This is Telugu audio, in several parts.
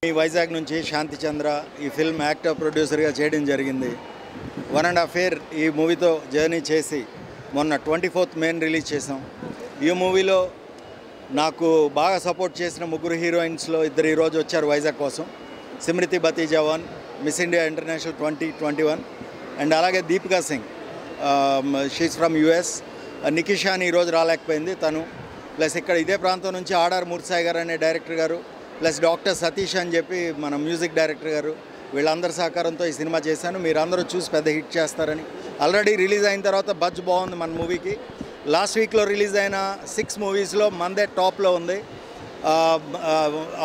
ఈ వైజాగ్ నుంచి శాంతి చంద్ర ఈ ఫిల్మ్ యాక్టర్ ప్రొడ్యూసర్గా చేయడం జరిగింది. 1.5 year ఈ మూవీతో జర్నీ చేసి మొన్న 24th May రిలీజ్ చేసాం. ఈ మూవీలో నాకు బాగా సపోర్ట్ చేసిన ముగ్గురు హీరోయిన్స్లో ఇద్దరు ఈరోజు వచ్చారు వైజాగ్ కోసం. సిమ్రతి బతీజా మిస్ ఇండియా ఇంటర్నేషనల్ 2021 అండ్ అలాగే Deepika Singh, she's from US. నికిషాని ఈరోజు రాలేకపోయింది తను. ప్లస్ ఇక్కడ ఇదే ప్రాంతం నుంచి ఆడార్ మూర్సాయి గారు అనే డైరెక్టర్ గారు, ప్లస్ డాక్టర్ సతీష్ అని చెప్పి మన మ్యూజిక్ డైరెక్టర్ గారు, వీళ్ళందరి సహకారంతో ఈ సినిమా చేశాను. మీరు అందరూ చూసి పెద్ద హిట్ చేస్తారని. ఆల్రెడీ రిలీజ్ అయిన తర్వాత బజ్ బాగుంది మన మూవీకి. లాస్ట్ వీక్లో రిలీజ్ అయిన 6 మూవీస్లో మనదే టాప్లో ఉంది.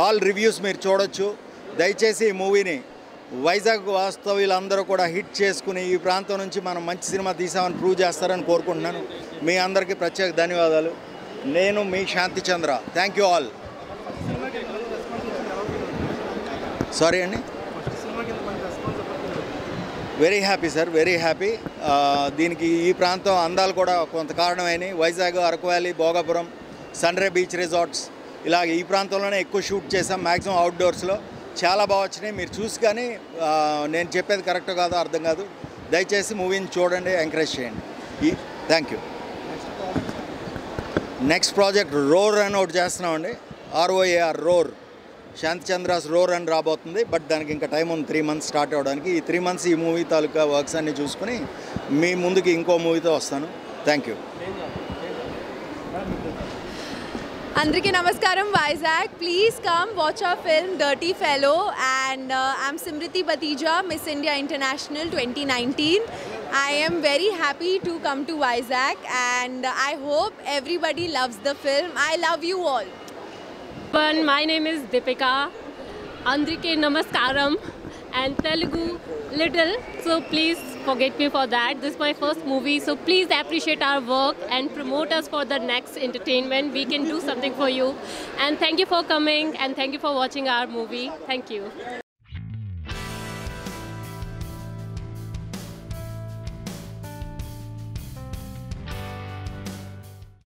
ఆల్ రివ్యూస్ మీరు చూడొచ్చు. దయచేసి ఈ మూవీని వైజాగ్ వాస్తవ్యులందరూ కూడా హిట్ చేసుకుని ఈ ప్రాంతం నుంచి మనం మంచి సినిమా తీసామని ప్రూవ్ చేస్తారని కోరుకుంటున్నాను. మీ అందరికీ ప్రత్యేక ధన్యవాదాలు. నేను మీ Shanti Chandra. Thank you all. Sorry అండి. Very happy sir, very happy. దీనికి ఈ ప్రాంతం అందాలు కూడా కొంత కారణమైనవి. Vizag, Araku valley, Bhogapuram, sunray beach resorts ఇలాగ ఈ ప్రాంతంలోనే ఎక్కువ షూట్ చేసాం. మ్యాక్సిమం అవుట్డోర్స్లో చాలా బాగా వచ్చినాయి. మీరు చూసి కానీ నేను చెప్పేది కరెక్ట్ కాదో అర్థం కాదు. దయచేసి మూవీని చూడండి, ఎంకరేజ్ చేయండి. Thank you. Next project roar అని ఒకటి చేస్తున్నామండి. ROAR roar, Shanti Chandra's roar అని రాబోతుంది. బట్ దానికి ఇంకా టైం ఉంది 3 months స్టార్ట్ అవ్వడానికి. ఈ 3 months ఈ మూవీ తాలూకా వర్క్స్ అన్నీ చూసుకుని మీ ముందుకి ఇంకో మూవీతో వస్తాను. Thank you. Andriki Namaskaram Vizag. Please come watch our film Dirty Fellow, and I'm Simriti Batija, Miss India International 2019. I am very happy to come to Vizag, and I hope everybody loves the film. I love you all. My name is Deepika. Andriki Namaskaram and Telugu little, so please forget me for that. This is my first movie, so please appreciate our work and promote us for the next entertainment. We can do something for you, and thank you for coming and thank you for watching our movie. Thank you.